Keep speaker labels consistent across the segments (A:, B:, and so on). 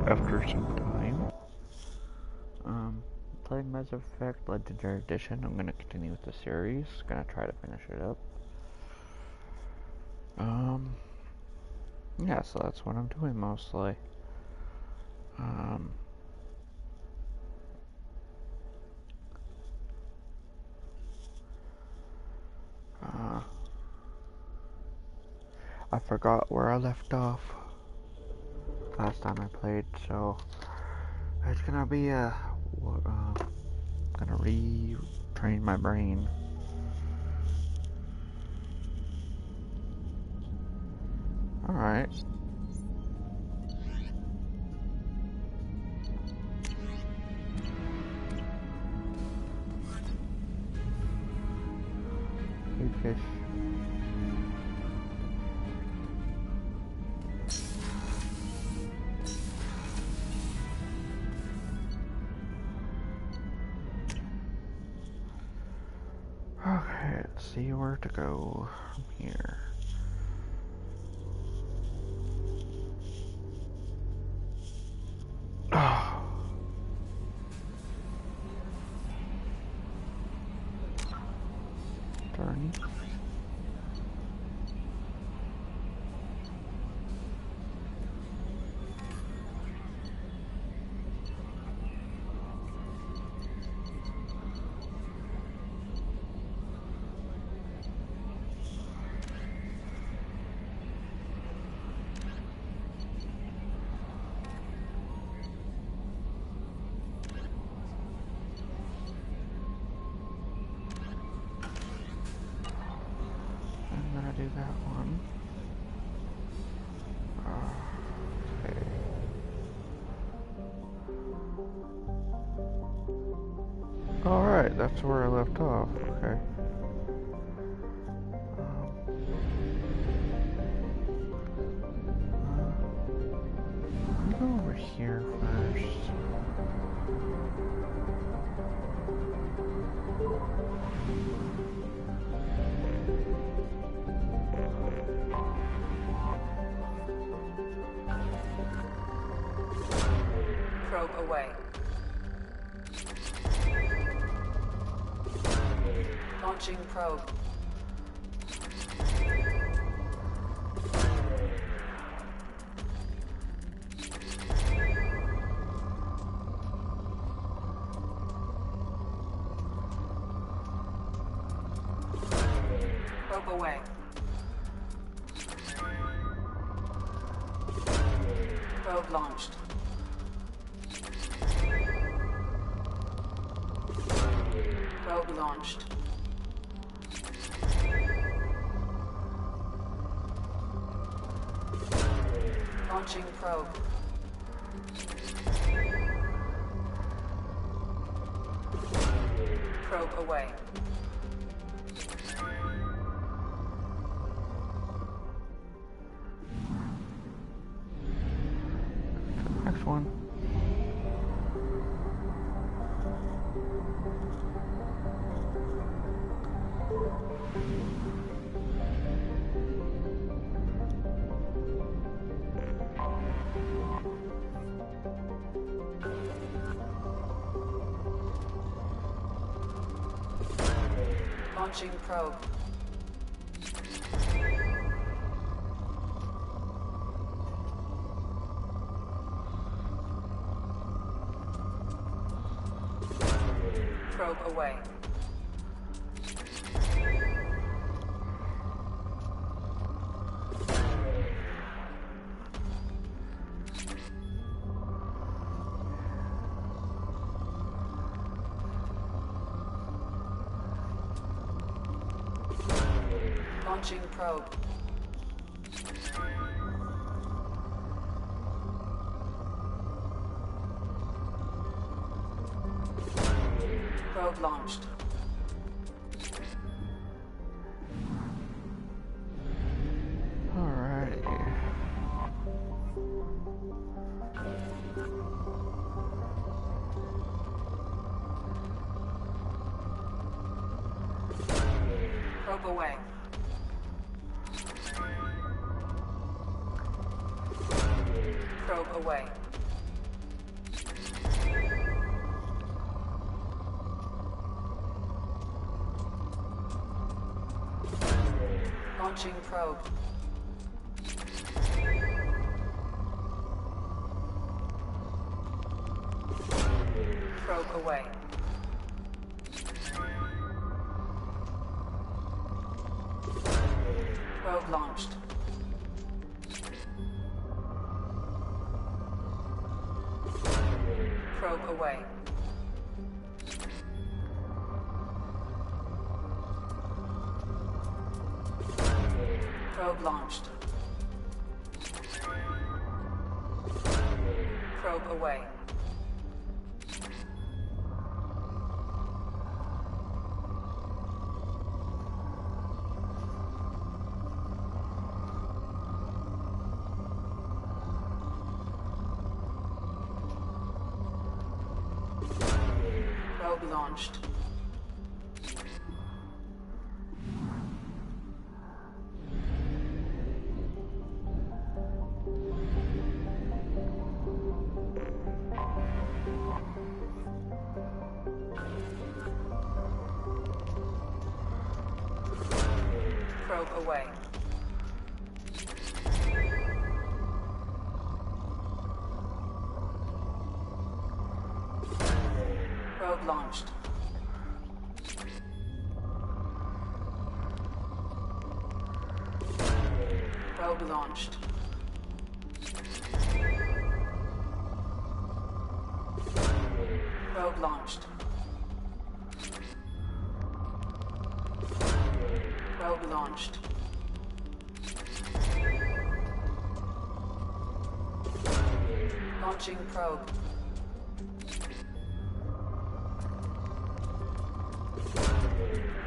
A: after some time. Playing Mass Effect Legendary Edition. I'm gonna continue with the series. Gonna try to finish it up. Yeah, so that's what I'm doing mostly. I forgot where I left off last time I played, so it's gonna be gonna retrain my brain. Alright. Big fish. Okay, let's see where to go from here. Oh. Darn. I'm gonna do that one. Okay. Alright, that's where I left off. Okay. I'm gonna go over here first.
B: Probe away. Launching probe. Probe away. Probe launched. Probe launched. Launching probe. Probe away.
A: Next one.
B: Launching probe. Probe away. Launching probe. Probe launched.
A: Alrighty.
B: Probe away. Probe away. probe. Probe away. Probe launched. Probe away. Probe launched. Probe away. Probe launched. Probe away. Probe launched. Probe launched. Probe launched. Probe launched. Launching probe.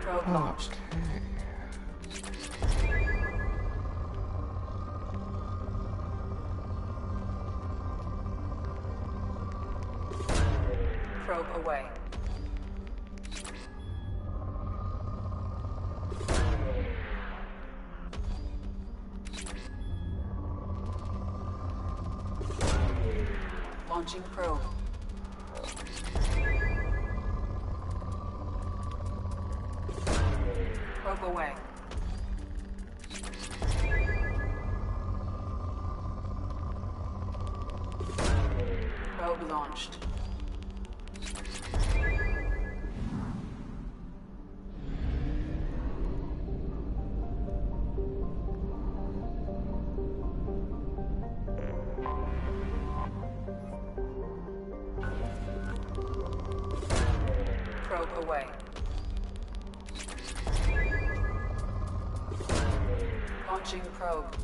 B: Probe launched. Probe away. Launching probe. Probe away. Probe launched. Probe away. Launching probe.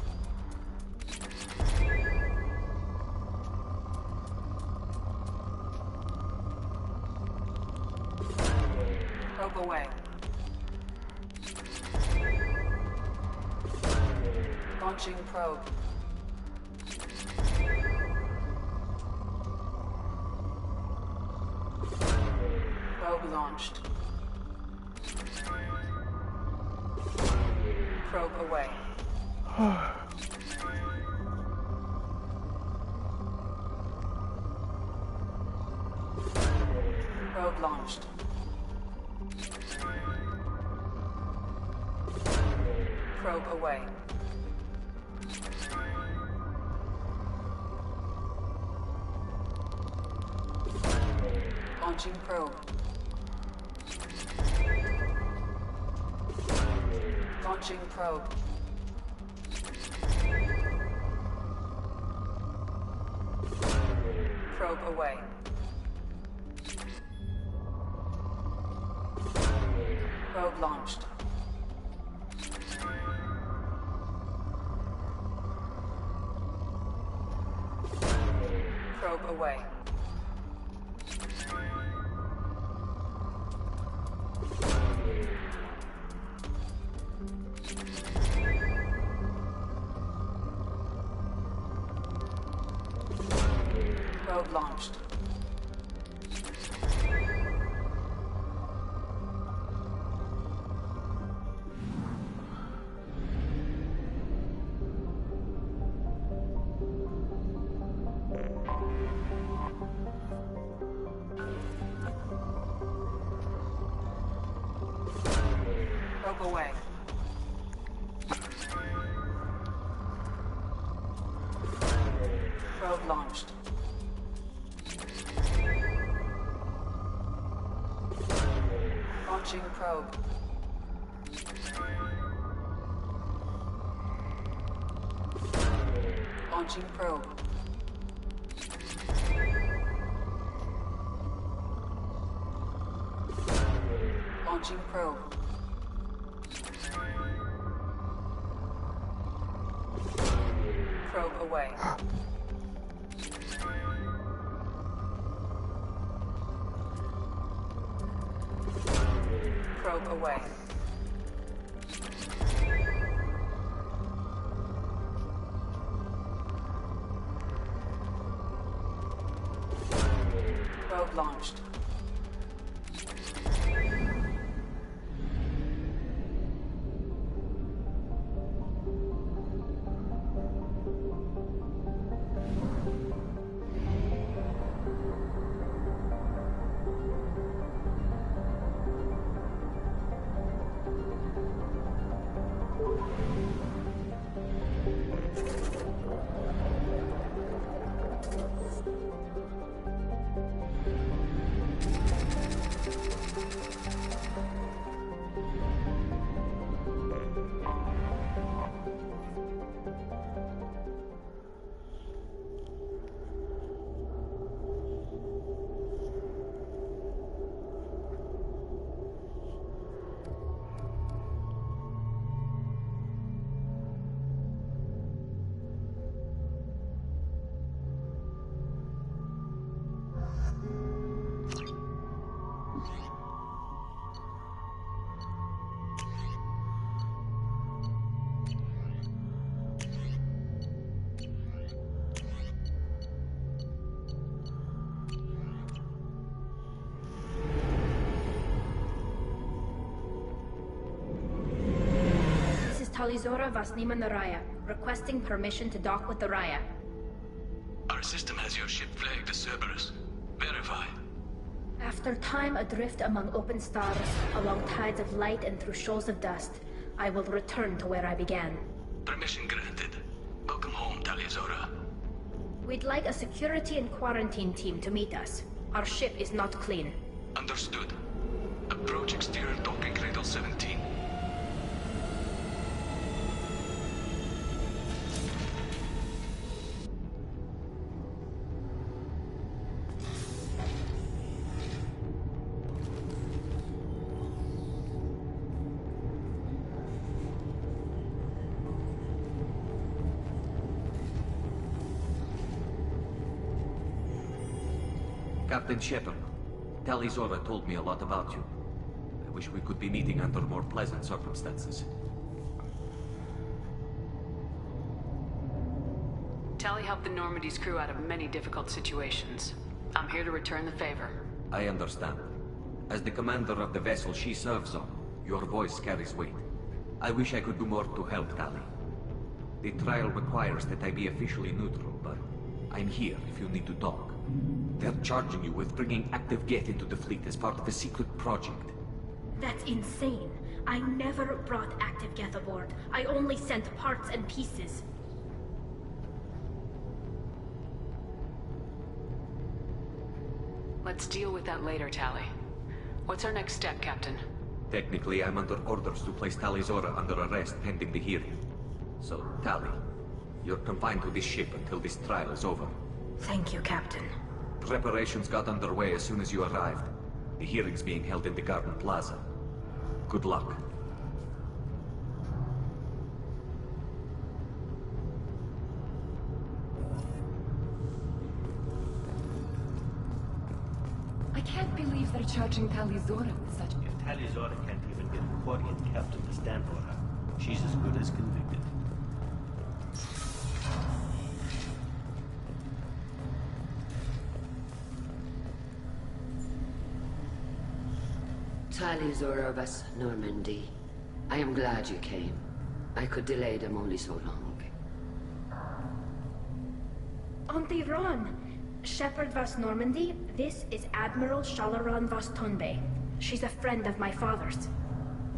B: Probe away. Launching probe. Probe launched. Probe away. Probe launched. Probe away. Launching probe. Launching probe. Probe away. Probe launched. Probe away. Probe launched. Probe away. Probe launched. Launching probe. Launching probe. Launching probe. Probe away. Probe away. Probe launched.
C: Talizora Vasniman Raya, requesting permission to dock with the Raya.
D: Our system has your ship flagged as Cerberus. Verify.
C: After time adrift among open stars, along tides of light and through shoals of dust, I will return to where I began.
D: Permission granted. Welcome home, Talizora.
C: We'd like a security and quarantine team to meet us. Our ship is not clean.
D: Understood. Approach exterior docking cradle 17.
E: Captain Shepard, Talizora told me a lot about you. I wish we could be meeting under more pleasant circumstances.
F: Tali helped the Normandy's crew out of many difficult situations. I'm here to return the favor.
E: I understand. As the commander of the vessel she serves on, your voice carries weight. I wish I could do more to help Tali. The trial requires that I be officially neutral, but I'm here if you need to talk. They're charging you with bringing active Geth into the fleet as part of a secret project.
C: That's insane. I never brought active Geth aboard. I only sent parts and pieces.
F: Let's deal with that later, Tali. What's our next step, Captain?
E: Technically, I'm under orders to place Talizora under arrest pending the hearing. So, Tali, you're confined to this ship until this trial is over.
C: Thank you, Captain.
E: Preparations got underway as soon as you arrived. The hearing's being held in the Garden Plaza. Good luck.
G: I can't believe they're charging Talizora with such...
H: If Talizora can't even get a Quarian captain to stand for her, she's as good as convicted.
I: Talizora Vas Normandy. I am glad you came. I could delay them only so long.
C: Auntie Ron! Shepard Vas Normandy, this is Admiral Shalaran Vas Tonbe. She's a friend of my father's.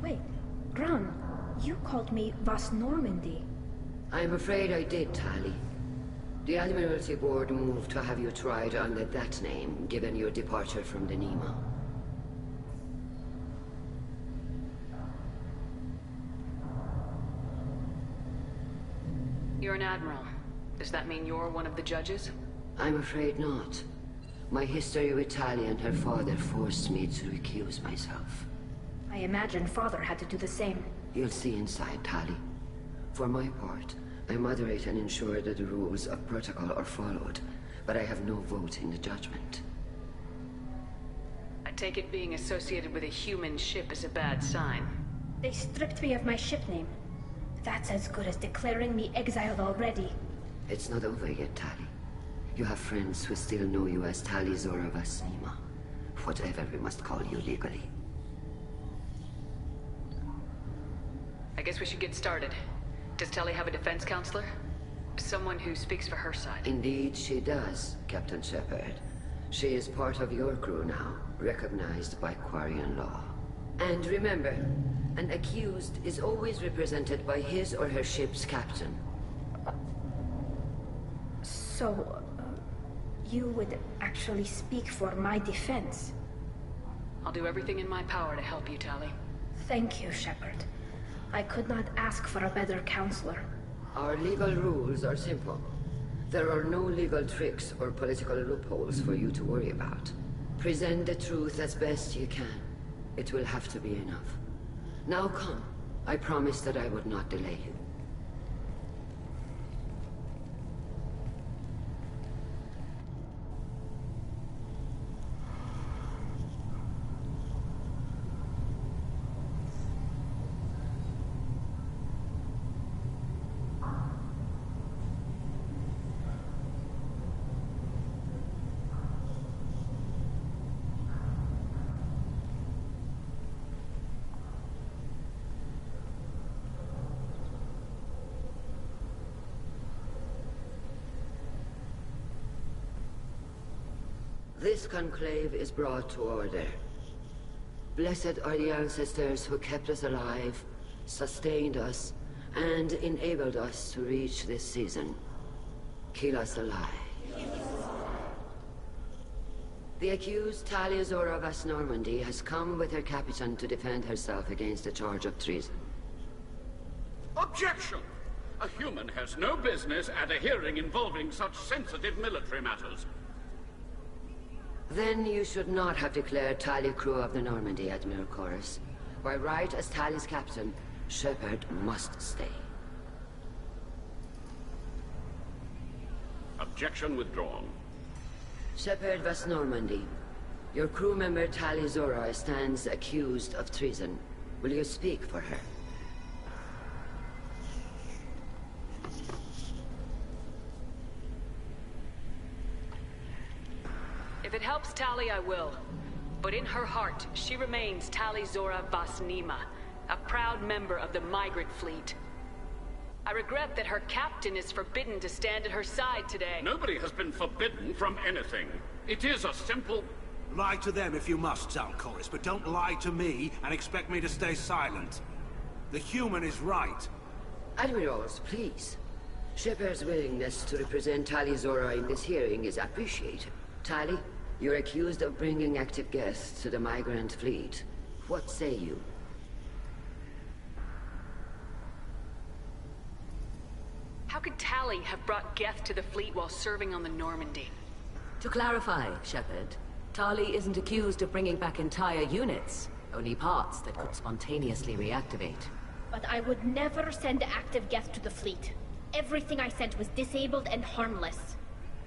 C: Wait, Ron, you called me Vas Normandy.
I: I'm afraid I did, Tali. The Admiralty Board moved to have you tried under that name, given your departure from the Nima.
F: You're an admiral. Does that mean you're one of the judges?
I: I'm afraid not. My history with Tali and her father forced me to recuse myself.
C: I imagine Father had to do the same.
I: You'll see inside, Tali. For my part, I moderate and ensure that the rules of protocol are followed, but I have no vote in the judgment.
F: I take it being associated with a human ship is a bad sign.
C: They stripped me of my ship name. That's as good as declaring me exiled already.
I: It's not over yet, Tali. You have friends who still know you as Tali Zora vas Nima. Whatever we must call you legally.
F: I guess we should get started. Does Tali have a defense counselor? Someone who speaks for her side.
I: Indeed she does, Captain Shepard. She is part of your crew now, recognized by Quarian law. And remember, an accused is always represented by his or her ship's captain.
C: So, you would actually speak for my defense?
F: I'll do everything in my power to help you, Tali.
C: Thank you, Shepard. I could not ask for a better counselor.
I: Our legal rules are simple. There are no legal tricks or political loopholes for you to worry about. Present the truth as best you can. It will have to be enough. Now come. I promised that I would not delay you. This conclave is brought to order. Blessed are the ancestors who kept us alive, sustained us, and enabled us to reach this season. Keep us alive. The accused Tali Zora vas Normandy has come with her captain to defend herself against the charge of treason.
J: Objection! A human has no business at a hearing involving such sensitive military matters.
I: Then you should not have declared Tali crew of the Normandy, Admiral Chorus. By right as Tali's captain, Shepard must stay.
J: Objection withdrawn.
I: Shepard vas Normandy. Your crew member Tali Zora stands accused of treason. Will you speak for her?
F: If it helps Tali, I will. But in her heart, she remains Tali Zora vas Nima, a proud member of the migrant fleet. I regret that her captain is forbidden to stand at her side today.
J: Nobody has been forbidden from anything. It is a simple...
K: Lie to them if you must, Zalcoris, but don't lie to me and expect me to stay silent. The human is right.
I: Admirals, please. Shepard's willingness to represent Tali Zora in this hearing is appreciated. Tali, you're accused of bringing active guests to the migrant fleet. What say you?
F: How could Tali have brought Geth to the fleet while serving on the Normandy?
L: To clarify, Shepard, Tali isn't accused of bringing back entire units, only parts that could spontaneously reactivate.
C: But I would never send active Geth to the fleet. Everything I sent was disabled and harmless.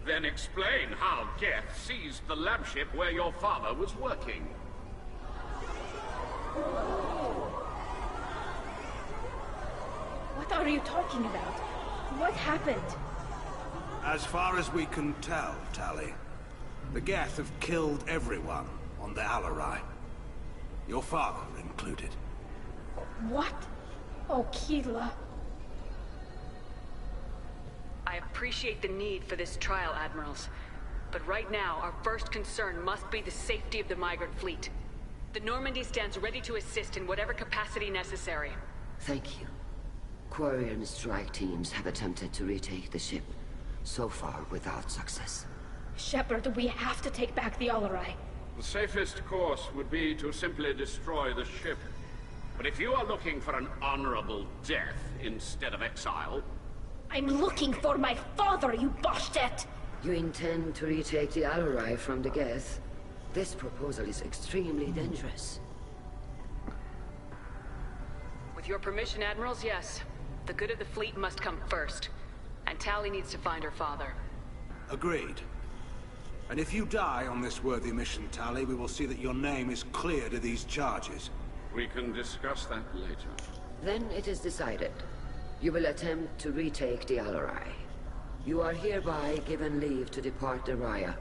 J: Then explain how Geth seized the lab ship where your father was working.
C: What are you talking about? What happened?
K: As far as we can tell, Tali, the Geth have killed everyone on the Alarai. Your father included.
C: What? Oh, Keela.
F: I appreciate the need for this trial, Admirals. But right now, our first concern must be the safety of the migrant fleet. The Normandy stands ready to assist in whatever capacity necessary.
I: Thank you. Quarian strike teams have attempted to retake the ship, So far, without success.
C: Shepard, we have to take back the Alarai.
J: The safest course would be to simply destroy the ship. But if you are looking for an honorable death instead of exile...
C: I'm looking for my father, you Bastet!
I: You intend to retake the Alarai from the Geth? This proposal is extremely dangerous.
F: With your permission, Admirals, yes. The good of the fleet must come first. And Tali needs to find her father.
K: Agreed. And if you die on this worthy mission, Tali, we will see that your name is cleared of these charges.
J: We can discuss that later.
I: Then it is decided. You will attempt to retake the Alarai. You are hereby given leave to depart the Raya.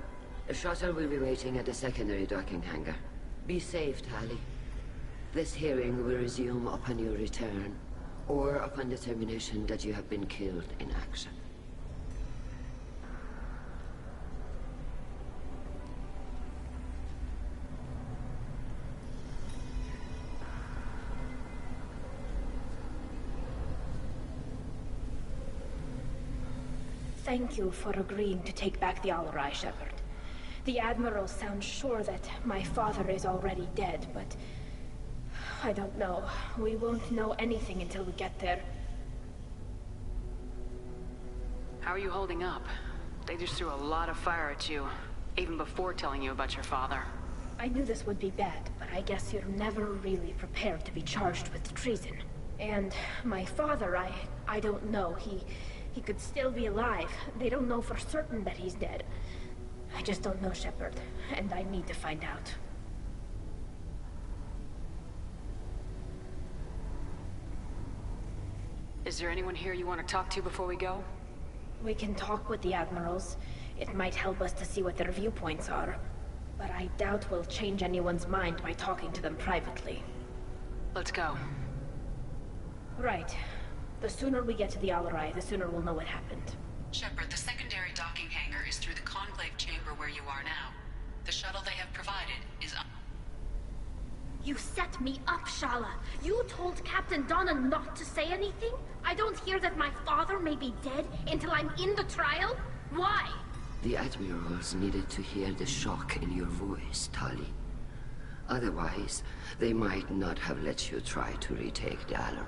I: A shuttle will be waiting at the secondary docking hangar. Be safe, Tali. This hearing will resume upon your return, or upon determination that you have been killed in action.
C: Thank you for agreeing to take back the Alarai, Shepard. The Admiral sounds sure that my father is already dead, but... I don't know. We won't know anything until we get there.
F: How are you holding up? They just threw a lot of fire at you, even before telling you about your father.
C: I knew this would be bad, but I guess you're never really prepared to be charged with treason. And my father, I don't know. He could still be alive. They don't know for certain that he's dead. I just don't know, Shepard, and I need to find out.
F: Is there anyone here you want to talk to before we go?
C: We can talk with the Admirals. It might help us to see what their viewpoints are. But I doubt we'll change anyone's mind by talking to them privately.
F: Let's go.
C: Right. The sooner we get to the Alarai, the sooner we'll know what happened.
B: Shepard, the secondary docking hangar is through the Conclave chamber where you are now. The shuttle they have provided is
C: You set me up, Shala. You told Captain Donna not to say anything? I don't hear that my father may be dead until I'm in the trial? Why?
I: The Admirals needed to hear the shock in your voice, Tali. Otherwise, they might not have let you try to retake the Alarai.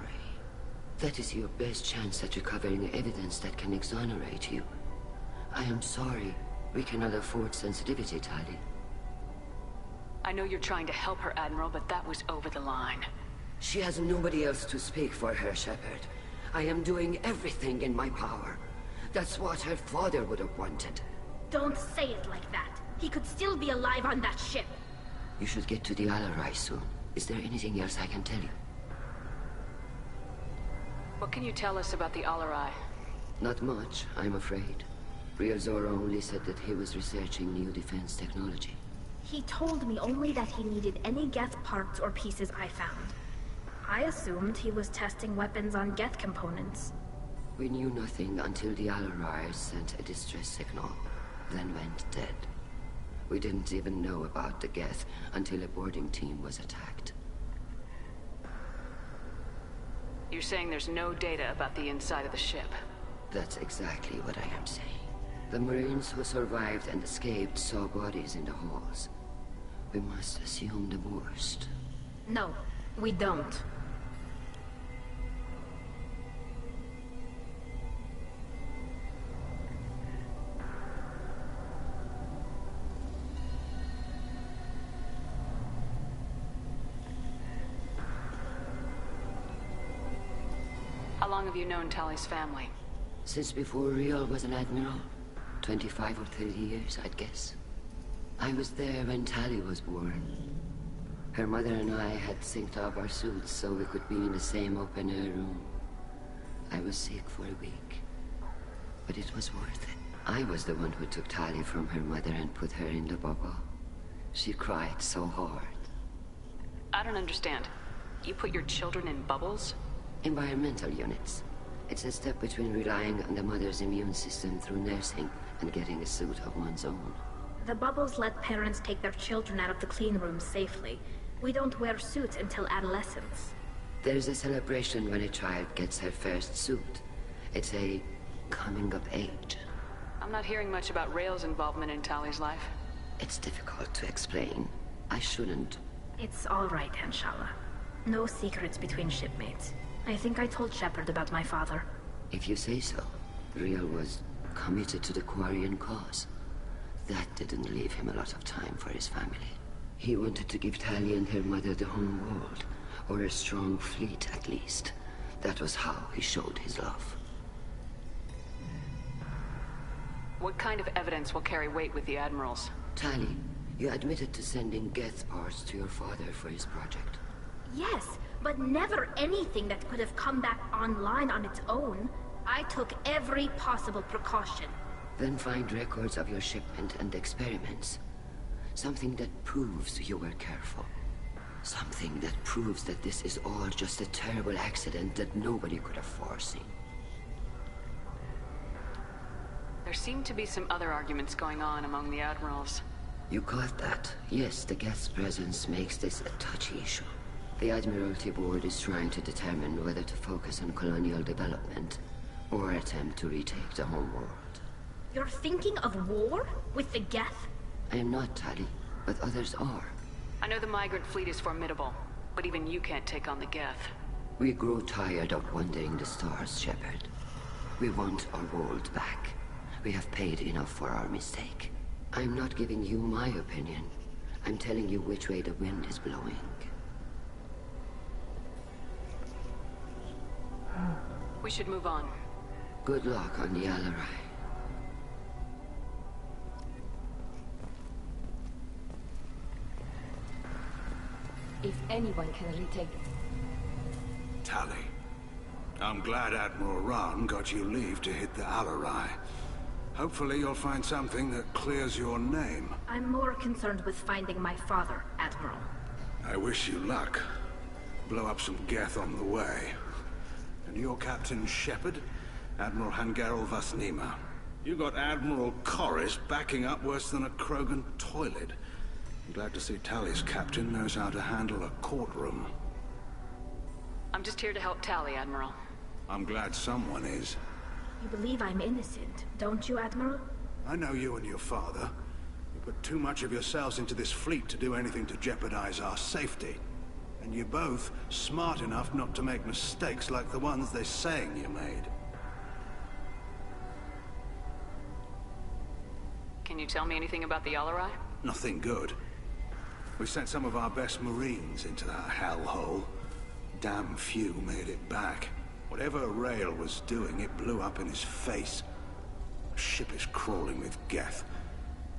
I: That is your best chance at recovering evidence that can exonerate you. I am sorry. We cannot afford sensitivity, Tali.
F: I know you're trying to help her, Admiral, but that was over the line.
I: She has nobody else to speak for her, Shepard. I am doing everything in my power. That's what her father would have wanted.
C: Don't say it like that. He could still be alive on that ship.
I: You should get to the Alarai soon. Is there anything else I can tell you?
F: What can you tell us about the Alarai?
I: Not much, I'm afraid. Real Zora only said that he was researching new defense technology.
C: He told me only that he needed any Geth parts or pieces I found. I assumed he was testing weapons on Geth components.
I: We knew nothing until the Alarai sent a distress signal, then went dead. We didn't even know about the Geth until a boarding team was attacked.
F: You're saying there's no data about the inside of the ship?
I: That's exactly what I am saying. The Marines who survived and escaped saw bodies in the halls. We must assume the worst.
C: No, we don't.
F: How long have you known Tali's family?
I: Since before Riel was an admiral. 25 or 30 years, I'd guess. I was there when Tali was born. Her mother and I had synced up our suits so we could be in the same open-air room. I was sick for a week, but it was worth it. I was the one who took Tali from her mother and put her in the bubble. She cried so hard.
F: I don't understand. You put your children in bubbles?
I: Environmental units. It's a step between relying on the mother's immune system through nursing and getting a suit of one's own.
C: The bubbles let parents take their children out of the clean rooms safely. We don't wear suits until adolescence.
I: There's a celebration when a child gets her first suit. It's a coming of age.
F: I'm not hearing much about Rael's involvement in Tali's life.
I: It's difficult to explain. I shouldn't.
C: It's all right, Anshala. No secrets between shipmates. I think I told Shepard about my father.
I: If you say so. Rael was committed to the Quarian cause. That didn't leave him a lot of time for his family. He wanted to give Tali and her mother the home world, or a strong fleet at least. That was how he showed his love.
F: What kind of evidence will carry weight with the Admirals?
I: Tali, you admitted to sending Geth parts to your father for his project.
C: Yes, but never anything that could have come back online on its own. I took every possible precaution.
I: Then find records of your shipment and experiments. Something that proves you were careful. Something that proves that this is all just a terrible accident that nobody could have foreseen.
F: There seem to be some other arguments going on among the Admirals.
I: You caught that? Yes, the Geth's presence makes this a touchy issue. The Admiralty Board is trying to determine whether to focus on colonial development or attempt to retake the home world.
C: You're thinking of war? With the Geth?
I: I am not, Tali, but others are.
F: I know the migrant fleet is formidable, but even you can't take on the Geth.
I: We grow tired of wandering the stars, Shepard. We want our world back. We have paid enough for our mistake. I'm not giving you my opinion. I'm telling you which way the wind is blowing.
F: We should move on.
I: Good luck on the Alarai.
G: If anyone can retake...
K: Tali, I'm glad Admiral Rahn got you leave to hit the Alarai. Hopefully you'll find something that clears your name.
C: I'm more concerned with finding my father, Admiral.
K: I wish you luck. Blow up some Geth on the way. And you're Captain Shepard, Admiral Hangarel Vasnima. You got Admiral Corris backing up worse than a Krogan toilet. I'm glad to see Tali's captain knows how to handle a courtroom.
F: I'm just here to help Tali, Admiral.
K: I'm glad someone is.
C: You believe I'm innocent, don't you, Admiral?
K: I know you and your father. You put too much of yourselves into this fleet to do anything to jeopardize our safety. And you're both smart enough not to make mistakes like the ones they're saying you made.
F: Can you tell me anything about the Alarai?
K: Nothing good. We sent some of our best Marines into that hellhole. Damn few made it back. Whatever Rael was doing, it blew up in his face. The ship is crawling with Geth.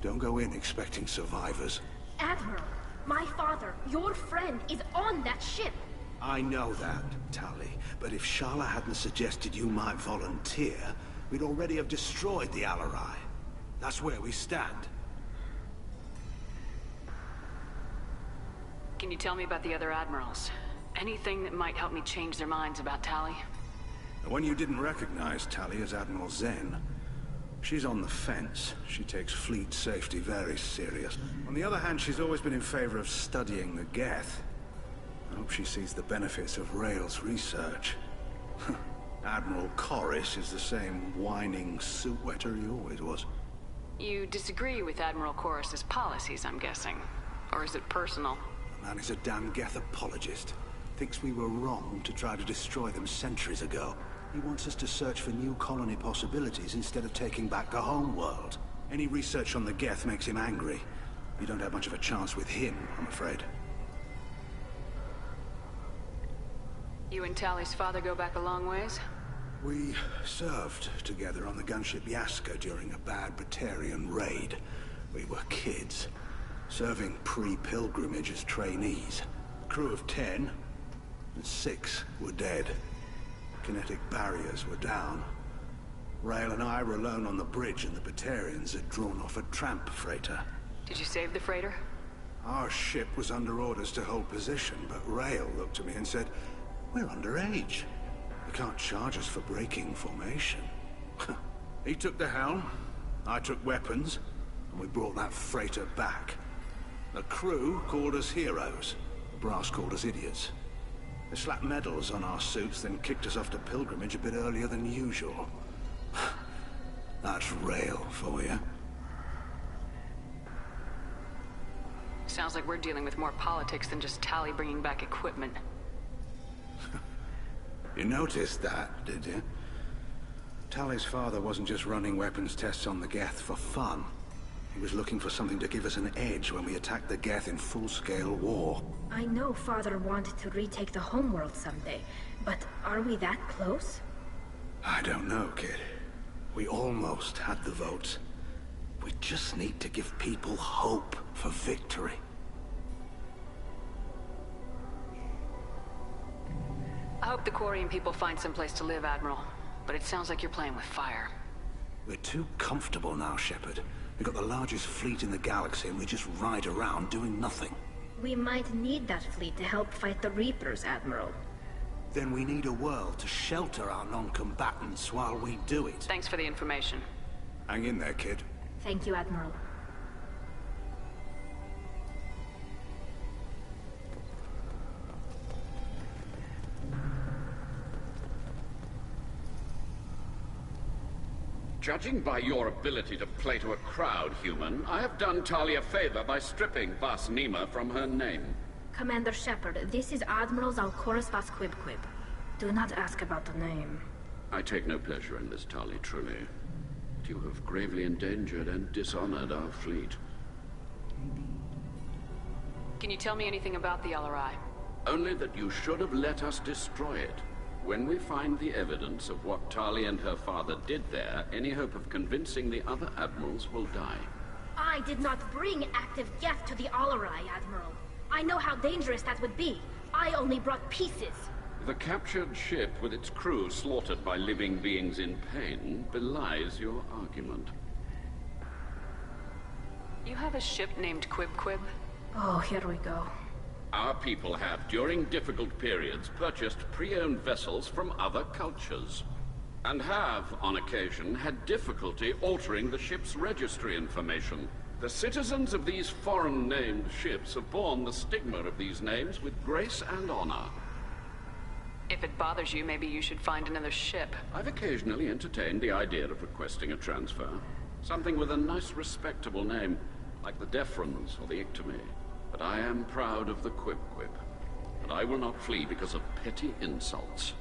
K: Don't go in expecting survivors.
C: Admiral, my father, your friend, is on that ship.
K: I know that, Tali. But if Shala hadn't suggested you might volunteer, we'd already have destroyed the Alarai. That's where we stand.
F: Can you tell me about the other Admirals? Anything that might help me change their minds about Tali?
K: The one you didn't recognize, Tali, is Admiral Zen. She's on the fence. She takes fleet safety very serious. On the other hand, she's always been in favor of studying the Geth. I hope she sees the benefits of Rael's research. Admiral Corris is the same whining suit-wetter he always was.
F: You disagree with Admiral Corris's policies, I'm guessing. Or is it personal?
K: The man is a damn Geth apologist. Thinks we were wrong to try to destroy them centuries ago. He wants us to search for new colony possibilities instead of taking back the home world. Any research on the Geth makes him angry. You don't have much of a chance with him, I'm afraid.
F: You and Tali's father go back a long ways?
K: We served together on the gunship Yaska during a bad Batarian raid. We were kids, serving pre-pilgrimage as trainees. Crew of 10, and 6 were dead. Kinetic barriers were down. Rael and I were alone on the bridge, and the Batarians had drawn off a tramp freighter.
F: Did you save the freighter?
K: Our ship was under orders to hold position, but Rael looked at me and said, "We're underage. You can't charge us for breaking formation." He took the helm, I took weapons, and we brought that freighter back. The crew called us heroes. The brass called us idiots. They slapped medals on our suits, then kicked us off to pilgrimage a bit earlier than usual. That's rail for you.
F: Sounds like we're dealing with more politics than just Tali bringing back equipment.
K: You noticed that, did you? Tali's father wasn't just running weapons tests on the Geth for fun. He was looking for something to give us an edge when we attacked the Geth in full-scale war.
C: I know Father wanted to retake the homeworld someday, but are we that close?
K: I don't know, kid. We almost had the votes. We just need to give people hope for victory.
F: I hope the Quarian people find some place to live, Admiral. But it sounds like you're playing with fire.
K: We're too comfortable now, Shepard. We've got the largest fleet in the galaxy and we just ride around doing nothing.
C: We might need that fleet to help fight the Reapers, Admiral.
K: Then we need a world to shelter our non-combatants while we do it.
F: Thanks for the information.
K: Hang in there, kid.
C: Thank you, Admiral.
J: Judging by your ability to play to a crowd, human, I have done Tali a favor by stripping Vas Nima from her name.
C: Commander Shepard, this is Admiral Zalkorus Vas Quib. Do not ask about the name.
J: I take no pleasure in this, Tali, truly. But you have gravely endangered and dishonored our fleet.
F: Can you tell me anything about the LRI?
J: Only that you should have let us destroy it. When we find the evidence of what Tali and her father did there, any hope of convincing the other admirals will die.
C: I did not bring active Geth to the Alarai, Admiral. I know how dangerous that would be. I only brought pieces.
J: The captured ship with its crew slaughtered by living beings in pain belies your argument.
F: You have a ship named Quib?
C: Oh, here we go.
J: Our people have, during difficult periods, purchased pre-owned vessels from other cultures. And have, on occasion, had difficulty altering the ship's registry information. The citizens of these foreign-named ships have borne the stigma of these names with grace and honor.
F: If it bothers you, maybe you should find another ship.
J: I've occasionally entertained the idea of requesting a transfer. Something with a nice, respectable name, like the Defrons or the Ictomy. But I am proud of the Quib, and I will not flee because of petty insults.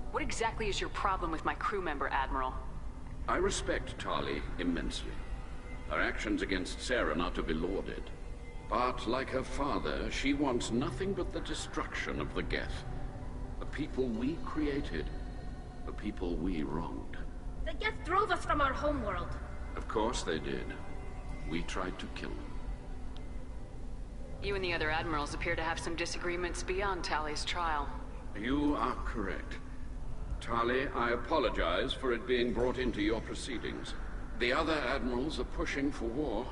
F: What exactly is your problem with my crew member, Admiral?
J: I respect Tali immensely. Her actions against Sarah are not to be lauded. But, like her father, she wants nothing but the destruction of the Geth. The people we created. The people we wronged.
C: The Geth drove us from our homeworld.
J: Of course they did. We tried to kill them.
F: You and the other admirals appear to have some disagreements beyond Tali's trial.
J: You are correct. Tali, I apologize for it being brought into your proceedings. The other admirals are pushing for war.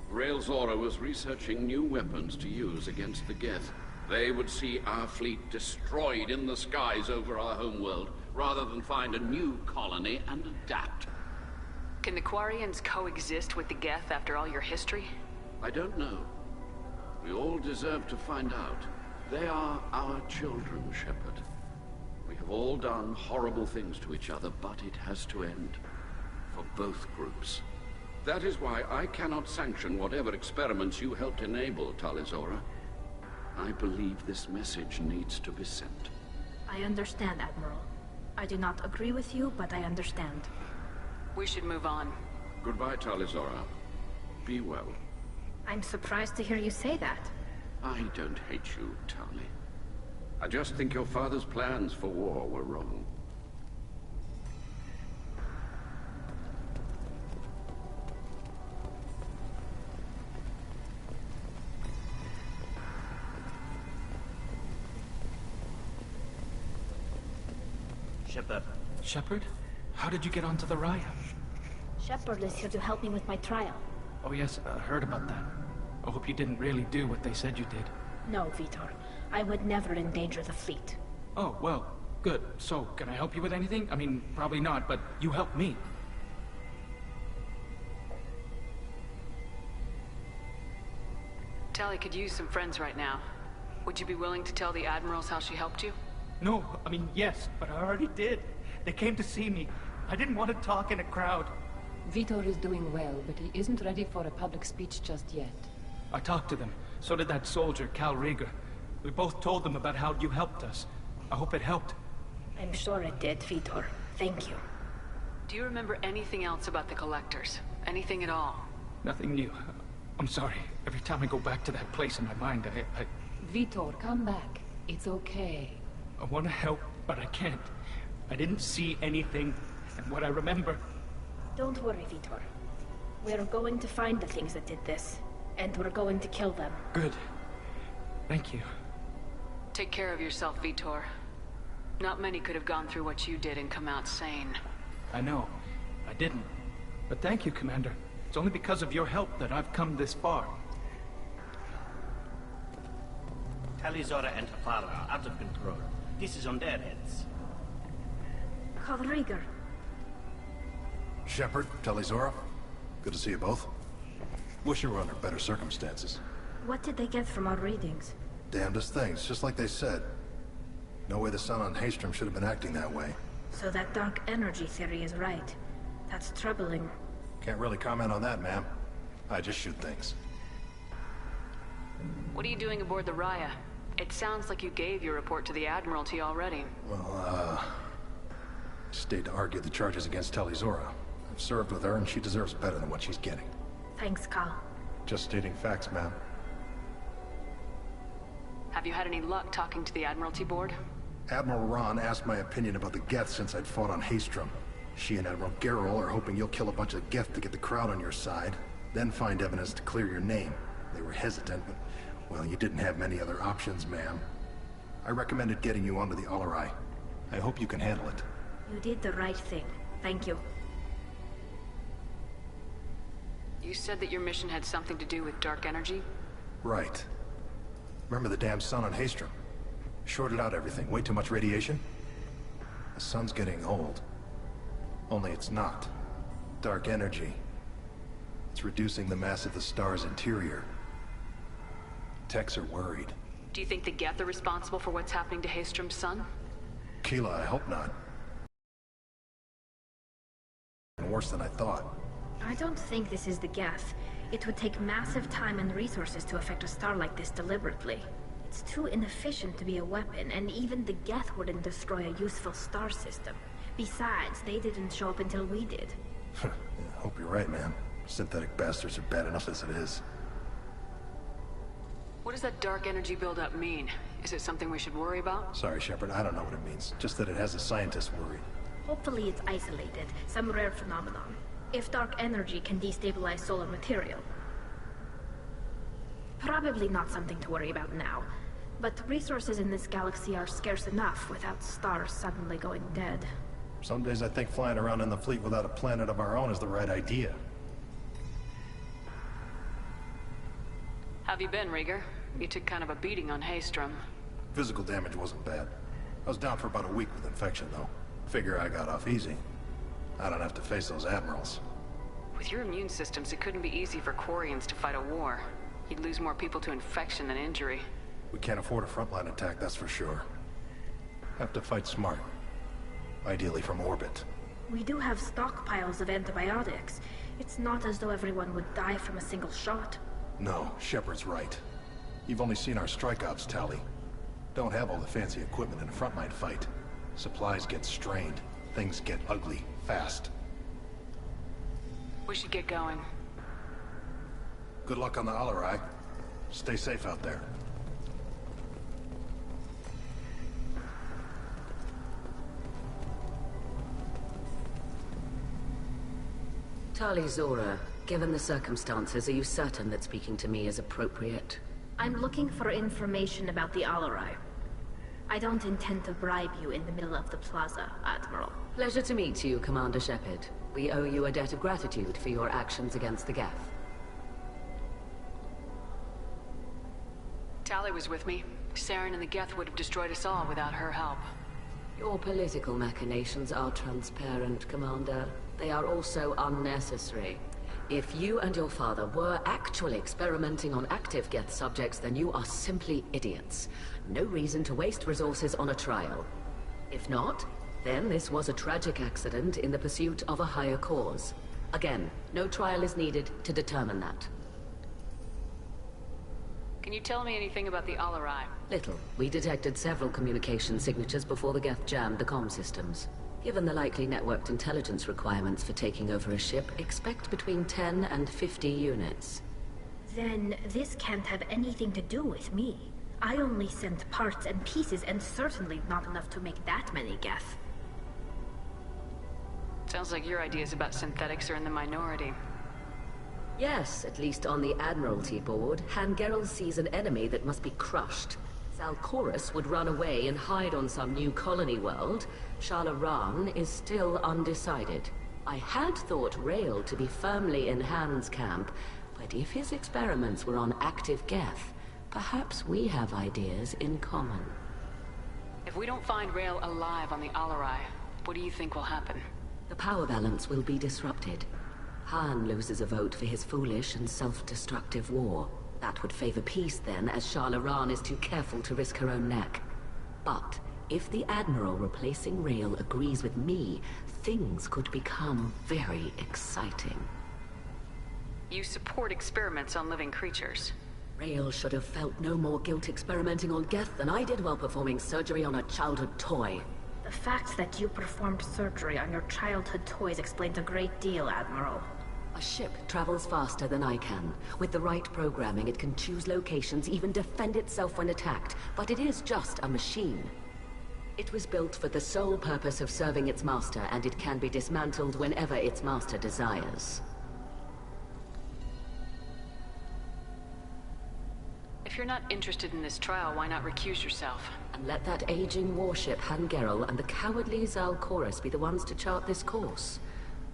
J: Rael Zora was researching new weapons to use against the Geth. They would see our fleet destroyed in the skies over our homeworld, rather than find a new colony and adapt.
F: Can the Quarians coexist with the Geth after all your history?
J: I don't know. We all deserve to find out. They are our children, Shepard. We have all done horrible things to each other, but it has to end. For both groups. That is why I cannot sanction whatever experiments you helped enable, Tali Zora. I believe this message needs to be sent.
C: I understand, Admiral. I do not agree with you, but I understand.
F: We should move on.
J: Goodbye, Tali Zora. Be well.
C: I'm surprised to hear you say that.
J: I don't hate you, Tali. I just think your father's plans for war were wrong.
H: Shepard.
M: Shepard? How did you get onto the Raya?
C: Shepard is here to help me with my trial.
M: Oh yes, I heard about that. I hope you didn't really do what they said you did.
C: No, Vitor. I would never endanger the fleet.
M: Oh, well, good. So, can I help you with anything? I mean, probably not, but you helped me.
F: Tali could use some friends right now. Would you be willing to tell the admirals how she helped you?
M: No, I mean, yes, but I already did. They came to see me. I didn't want to talk in a crowd.
G: Vitor is doing well, but he isn't ready for a public speech just yet.
M: I talked to them. So did that soldier, Cal Rieger. We both told them about how you helped us. I hope it helped.
C: I'm sure it did, Vitor. Thank you.
F: Do you remember anything else about the Collectors? Anything at all?
M: Nothing new. I'm sorry. Every time I go back to that place in my mind, I
G: Vitor, come back. It's okay.
M: I want to help, but I can't. I didn't see anything, and what I remember...
C: Don't worry, Vitor. We're going to find the things that did this, and we're going to kill them.
M: Good. Thank you.
F: Take care of yourself, Vitor. Not many could have gone through what you did and come out sane.
M: I know. I didn't. But thank you, Commander. It's only because of your help that I've come this far.
H: Tali'Zorah and her father are out of control. This is on their heads.
C: Cal Rieger.
N: Shepard, Tali'Zorah. Good to see you both. Wish you were under better circumstances.
C: What did they get from our readings?
N: Damnedest things, just like they said. No way the Sun on Haestrom should have been acting that way.
C: So that dark energy theory is right. That's troubling.
N: Can't really comment on that, ma'am. I just shoot things.
F: What are you doing aboard the Raya? It sounds like you gave your report to the Admiralty already.
N: Well, stayed to argue the charges against Tali'Zorah. I've served with her, and she deserves better than what she's getting.
C: Thanks, Cal.
N: Just stating facts, ma'am.
F: Have you had any luck talking to the Admiralty Board?
N: Admiral Ron asked my opinion about the Geth since I'd fought on Haestrom. She and Admiral Gerrel are hoping you'll kill a bunch of Geth to get the crowd on your side, then find evidence to clear your name. They were hesitant, but, well, you didn't have many other options, ma'am. I recommended getting you onto the Alarai. I hope you can handle it.
C: You did the right thing. Thank you.
F: You said that your mission had something to do with dark energy?
N: Right. Remember the damn Sun on Haestrom? Shorted out everything. Way too much radiation? The Sun's getting old. Only it's not. Dark energy. It's reducing the mass of the star's interior. Techs are worried.
F: Do you think the Geth are responsible for what's happening to Haestrom's sun?
N: Keela, I hope not. Worse than I thought.
C: I don't think this is the Geth. It would take massive time and resources to affect a star like this deliberately. It's too inefficient to be a weapon, and even the Geth wouldn't destroy a useful star system. Besides, they didn't show up until we did.
N: Yeah, hope you're right, man. Synthetic bastards are bad enough as it is.
F: What does that dark energy buildup mean? Is it something we should worry about?
N: Sorry, Shepard, I don't know what it means. Just that it has the scientists worried.
C: Hopefully it's isolated, some rare phenomenon. If dark energy can destabilize solar material. Probably not something to worry about now. But resources in this galaxy are scarce enough without stars suddenly going dead.
N: Some days I think flying around in the fleet without a planet of our own is the right idea.
F: Have you been, Rieger? You took kind of a beating on Haestrom.
N: Physical damage wasn't bad. I was down for about a week with infection, though. Figure I got off easy. I don't have to face those admirals.
F: With your immune systems, it couldn't be easy for Quarians to fight a war. You'd lose more people to infection than injury.
N: We can't afford a frontline attack, that's for sure. Have to fight smart. Ideally from orbit.
C: We do have stockpiles of antibiotics. It's not as though everyone would die from a single shot.
N: No, Shepard's right. You've only seen our strikeouts, Tali. Don't have all the fancy equipment in a frontline fight. Supplies get strained. Things get ugly, fast.
F: We should get going.
N: Good luck on the Alarai. Stay safe out there.
L: Tali'Zorah, given the circumstances, are you certain that speaking to me is appropriate?
C: I'm looking for information about the Alarai. I don't intend to bribe you in the middle of the plaza, Admiral.
L: Pleasure to meet you, Commander Shepard. We owe you a debt of gratitude for your actions against the Geth.
F: Tali was with me. Saren and the Geth would have destroyed us all without her help.
L: Your political machinations are transparent, Commander. They are also unnecessary. If you and your father were actually experimenting on active Geth subjects, then you are simply idiots. No reason to waste resources on a trial. If not, Then this was a tragic accident in the pursuit of a higher cause. Again, no trial is needed to determine that.
F: Can you tell me anything about the Alarai?
L: Little. We detected several communication signatures before the Geth jammed the comm systems. Given the likely networked intelligence requirements for taking over a ship, expect between 10 and 50 units.
C: Then this can't have anything to do with me. I only sent parts and pieces, and certainly not enough to make that many Geth.
F: Sounds like your ideas about synthetics are in the minority.
L: Yes, at least on the Admiralty board, Hangerel sees an enemy that must be crushed. Zalcorus would run away and hide on some new colony world. Shalaran is still undecided. I had thought Rael to be firmly in Han's camp, but if his experiments were on active Geth, perhaps we have ideas in common.
F: If we don't find Rael alive on the Alarai, what do you think will happen?
L: The power balance will be disrupted. Han loses a vote for his foolish and self-destructive war. That would favor peace then, as Shalaran is too careful to risk her own neck. But if the Admiral replacing Rael agrees with me, things could become very exciting.
F: You support experiments on living creatures.
L: Rael should have felt no more guilt experimenting on Geth than I did while performing surgery on a childhood toy.
C: The fact that you performed surgery on your childhood toys explains a great deal, Admiral.
L: A ship travels faster than I can. With the right programming, it can choose locations, even defend itself when attacked. But it is just a machine. It was built for the sole purpose of serving its master, and it can be dismantled whenever its master desires.
F: If you're not interested in this trial, why not recuse yourself?
L: And let that aging warship Hangerel and the cowardly Zalcorus be the ones to chart this course?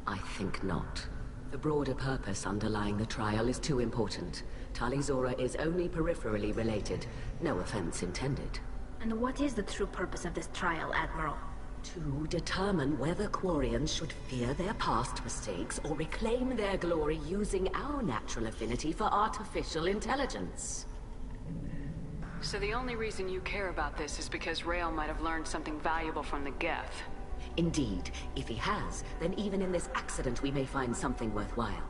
L: I think not. The broader purpose underlying the trial is too important. Tali'Zorah is only peripherally related. No offense intended.
C: And what is the true purpose of this trial, Admiral?
L: To determine whether Quarians should fear their past mistakes or reclaim their glory using our natural affinity for artificial intelligence.
F: So the only reason you care about this is because Rael might have learned something valuable from the Geth.
L: Indeed. If he has, then even in this accident we may find something worthwhile.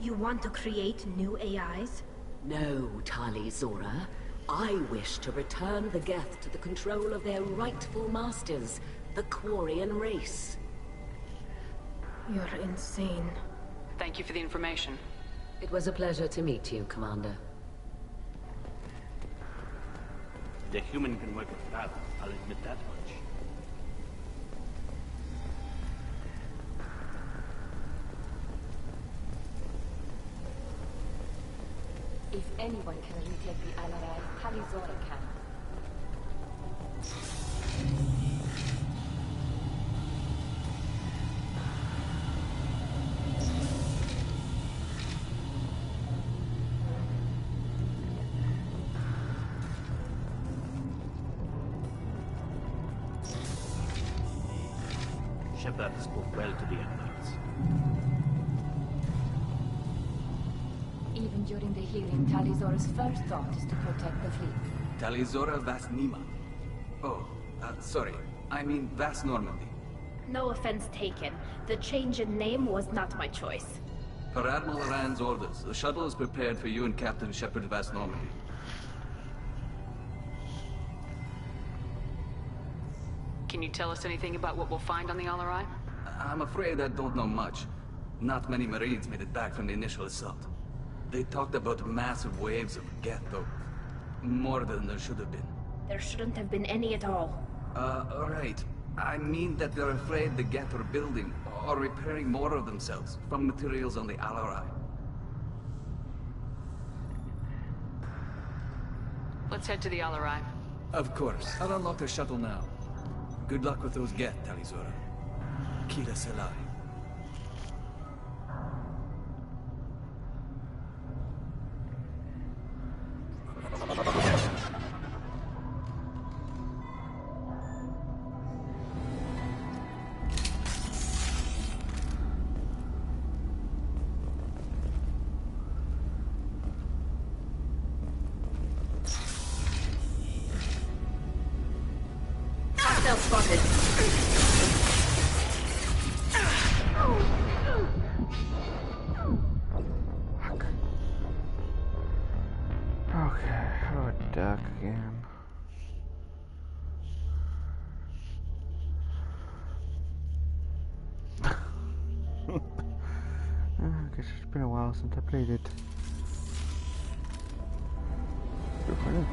C: You want to create new AIs?
L: No, Tali'Zorah. I wish to return the Geth to the control of their rightful masters, the Quarian race.
C: You're insane.
F: Thank you for the information.
L: It was a pleasure to meet you, Commander.
H: The human can work with Val, I'll admit that much.
G: If anyone can retake the Alarai, Tali'Zorah can.
H: Shepard spoke well to the Emeralds.
G: Even during the hearing, Tali'Zorah's first thought is to protect the fleet.
E: Tali'Zorah Vas Nima. Oh, sorry. I mean Vas Normandy.
C: No offense taken. The change in name was not my choice.
E: Per Admiral Rand's orders, the shuttle is prepared for you and Captain Shepard Vas Normandy.
F: Can you tell us anything about what we'll find on the Alarai?
E: I'm afraid I don't know much. Not many Marines made it back from the initial assault. They talked about massive waves of Geth, though. More than there should have been.
C: There shouldn't have been any at all.
E: Alright. I mean that they're afraid the Geth are building, or repairing more of themselves, from materials on the Alarai.
F: Let's head to the Alarai.
E: Of course. I'll unlock the shuttle now. Good luck with those Geth, Tali'Zorah. Kira Selai.
L: Hostile spotted.
A: stuck again. I guess it's been a while since I played it. Right?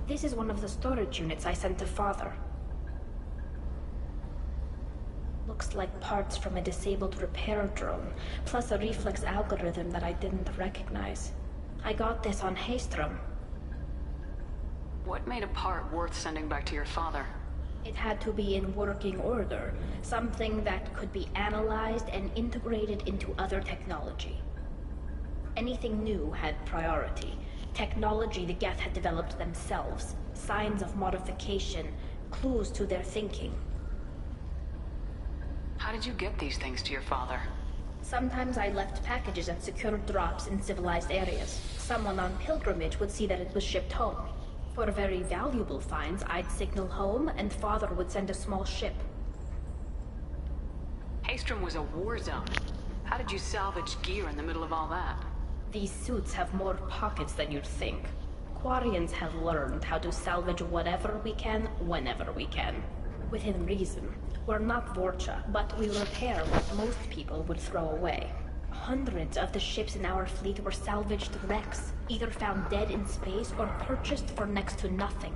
C: This is one of the storage units I sent to Father. Looks like parts from a disabled repair drone, plus a reflex algorithm that I didn't recognize. I got this on Haestrom.
F: What made a part worth sending back to your father?
C: It had to be in working order, something that could be analyzed and integrated into other technology. Anything new had priority. Technology the Geth had developed themselves, signs of modification, clues to their thinking.
F: How did you get these things to your father?
C: Sometimes I left packages at secure drops in civilized areas. Someone on pilgrimage would see that it was shipped home. For very valuable finds, I'd signal home, and Father would send a small ship.
F: Haestrom was a war zone. How did you salvage gear in the middle of all that?
C: These suits have more pockets than you'd think. Quarians have learned how to salvage whatever we can, whenever we can. Within reason. We're not Vorcha, but we repair what most people would throw away. Hundreds of the ships in our fleet were salvaged wrecks, either found dead in space or purchased for next to nothing.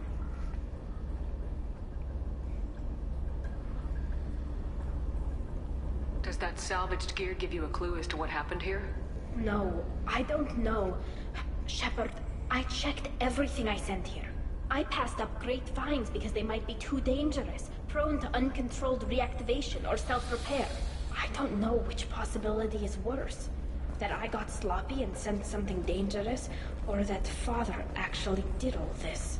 F: Does that salvaged gear give you a clue as to what happened here?
C: No, I don't know. Shepard, I checked everything I sent here. I passed up great finds because they might be too dangerous, prone to uncontrolled reactivation or self-repair. I don't know which possibility is worse. That I got sloppy and sent something dangerous, or that Father actually did all this.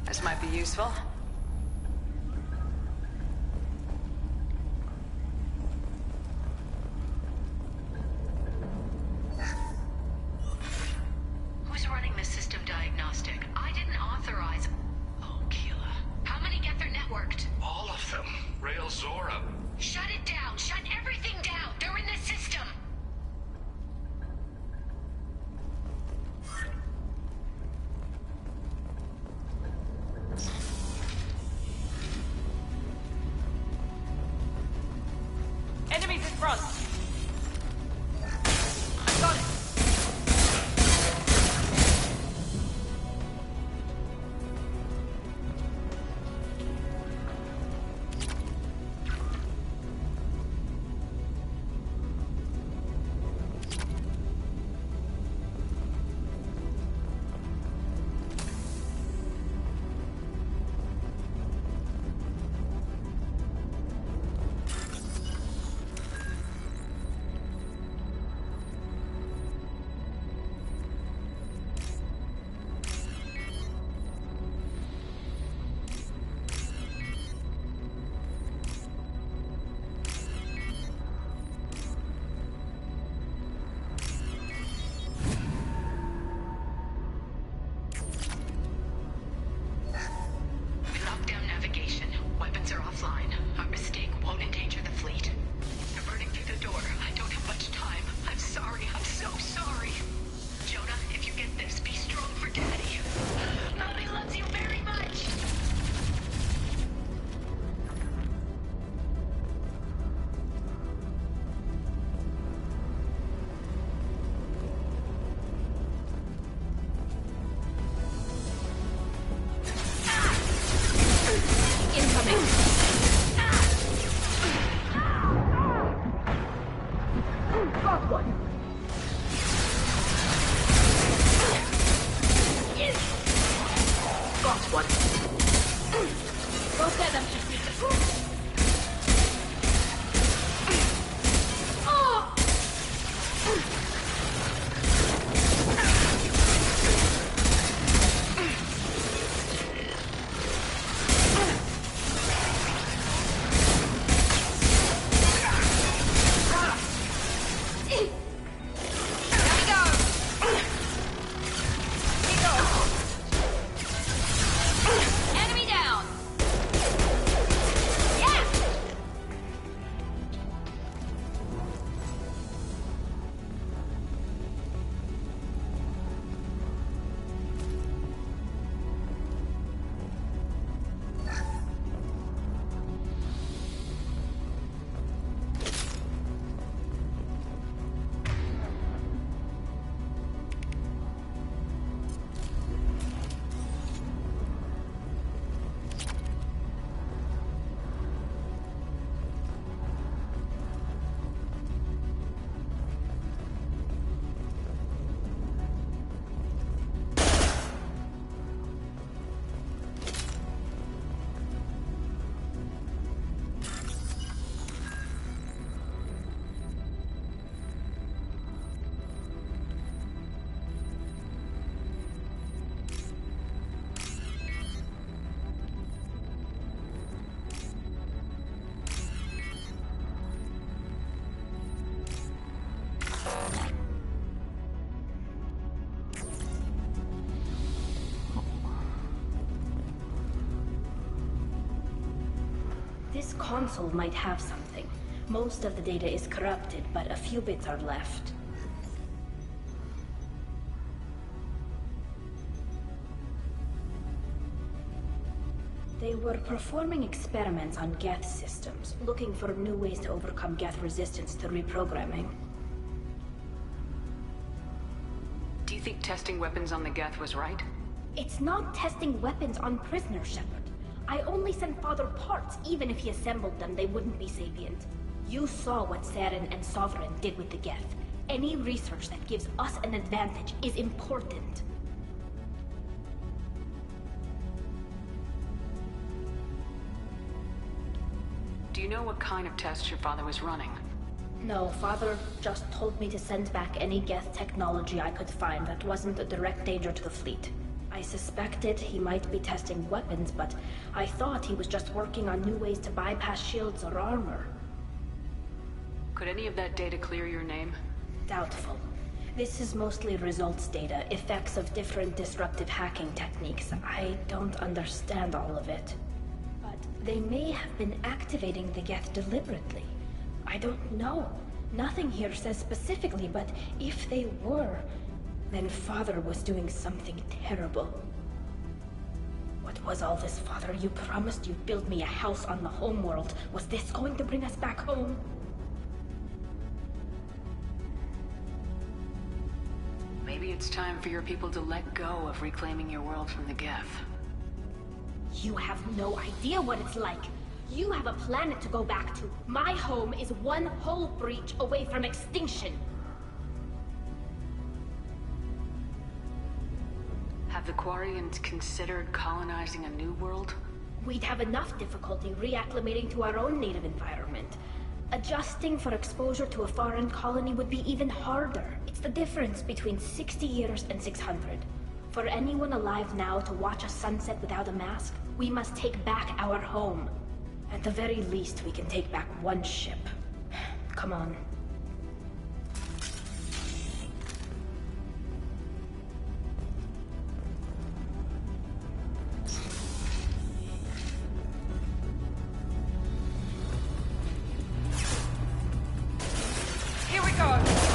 F: This might be useful.
B: Who's running the system diagnostic? I didn't authorize... Oh, Keela. How many Gether networks worked.
D: All of them. Rail Zora.
B: Shut it down! Shut everything down! They're in the system!
F: Enemies in front! Got it!
C: This console might have something. Most of the data is corrupted, but a few bits are left. They were performing experiments on Geth systems, looking for new ways to overcome Geth resistance to reprogramming.
F: Do you think testing weapons on the Geth was right?
C: It's not testing weapons on prisoners, Shepard. I only sent Father parts. Even if he assembled them, they wouldn't be sapient. You saw what Saren and Sovereign did with the Geth. Any research that gives us an advantage is important.
F: Do you know what kind of tests your father was running?
C: No, Father just told me to send back any Geth technology I could find that wasn't a direct danger to the fleet. I suspected he might be testing weapons, but I thought he was just working on new ways to bypass shields or armor.
F: Could any of that data clear your name?
C: Doubtful. This is mostly results data, effects of different disruptive hacking techniques. I don't understand all of it. But They may have been activating the Geth deliberately. I don't know. Nothing here says specifically, but if they were, then Father was doing something terrible. What was all this, Father? You promised you'd build me a house on the homeworld. Was this going to bring us back home?
F: Maybe it's time for your people to let go of reclaiming your world from the Geth.
C: You have no idea what it's like. You have a planet to go back to. My home is one hull breach away from extinction.
F: Have the Quarians considered colonizing a new world?
C: We'd have enough difficulty reacclimating to our own native environment. Adjusting for exposure to a foreign colony would be even harder. It's the difference between 60 years and 600. For anyone alive now to watch a sunset without a mask, we must take back our home. At the very least, we can take back one ship. Come on.
F: Here we go!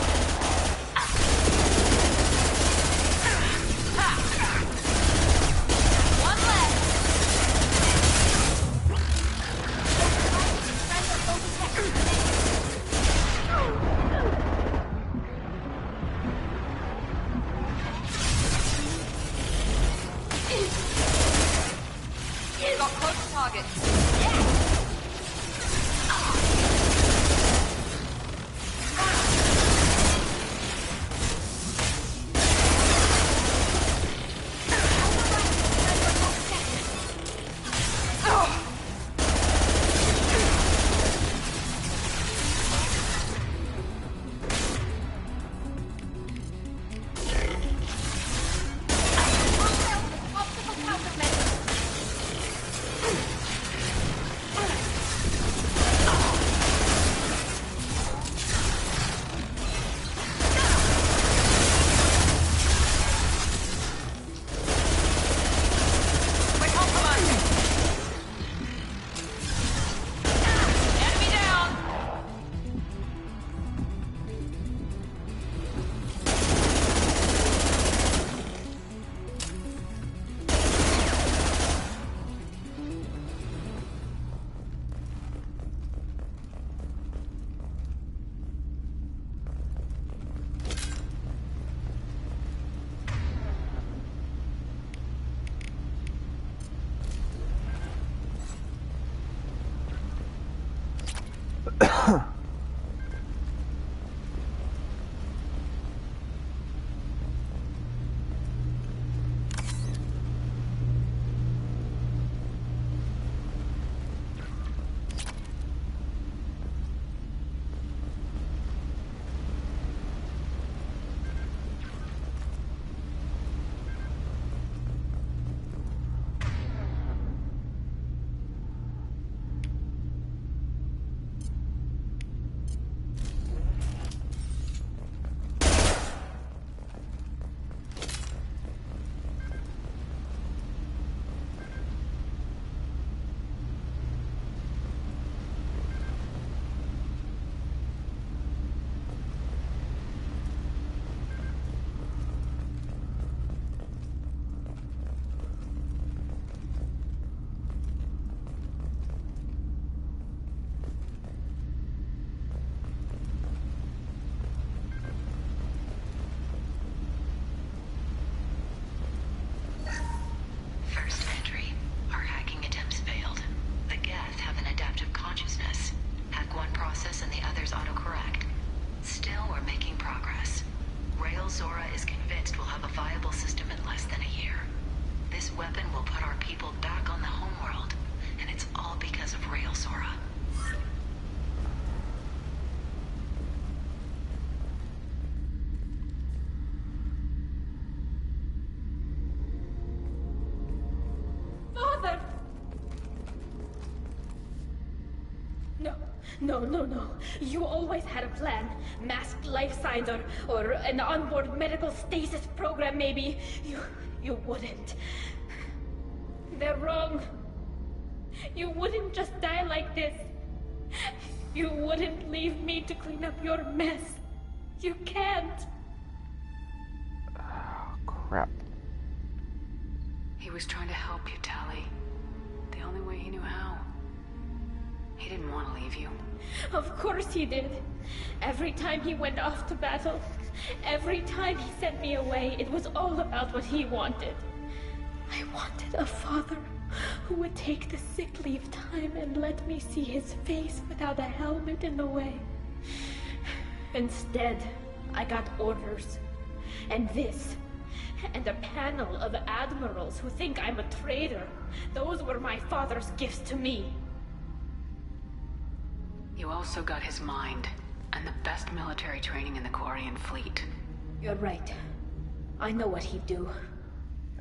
C: No. You always had a plan. Masked life signs or an onboard medical stasis program, maybe. You wouldn't. They're wrong. You wouldn't just die like this. You wouldn't leave me to clean up your mess. You can't.
A: Oh, crap.
F: He was trying to help you, Tali. The only way he knew how. He didn't want to leave you.
C: Of course he did. Every time he went off to battle, every time he sent me away, it was all about what he wanted. I wanted a father who would take the sick leave time and let me see his face without a helmet in the way. Instead, I got orders. And this. And a panel of admirals who think I'm a traitor. Those were my father's gifts to me.
F: You also got his mind, and the best military training in the Quarian fleet.
C: You're right. I know what he'd do.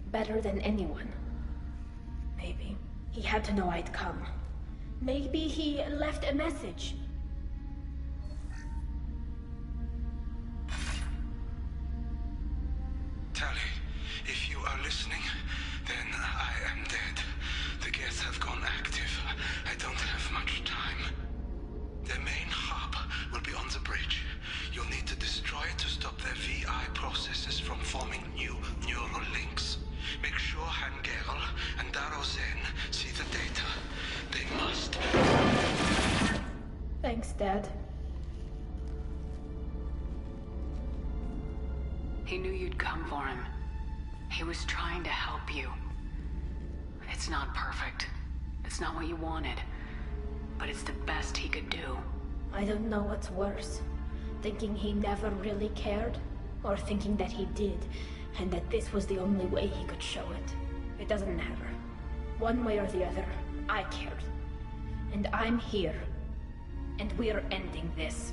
C: Better than anyone. Maybe he had to know I'd come. Maybe he left a message.
K: Tali, if you are listening, then I am dead. The Geth have gone active. I don't have much time. Their main hub will be on the bridge. You'll need to destroy it to stop their VI processes from forming new neural links. Make sure Hangerl and Daro Zen see the data. They must.
C: Thanks, Dad.
F: He knew you'd come for him. He was trying to help you. It's not perfect. It's not what you wanted. But it's the best he could do.
C: I don't know what's worse. Thinking he never really cared, or thinking that he did, and that this was the only way he could show it. It doesn't matter. One way or the other, I cared. And I'm here. And we're ending this.